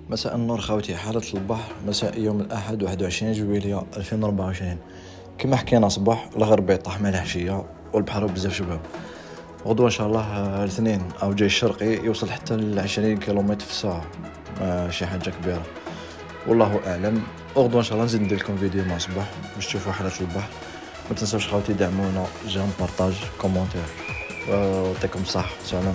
مساء النور خوتي. حالة البحر مساء يوم الأحد 21 جويلية 2024. كما حكينا صباح الغرب يطيح مع العشية والبحر بزاف شباب. غدوة إن شاء الله الاثنين أو جاي الشرقي يوصل حتى ل20 كيلومتر في الساعة، شي حاجة كبيرة والله أعلم. وغدوة إن شاء الله نزيد ندير لكم فيديو مع صباح باش تشوفوا حالة البحر. ما تنسوش خوتي دعمونا، جيم، بارطاج، كومونتير، ويعطيكم الصحة. سلام.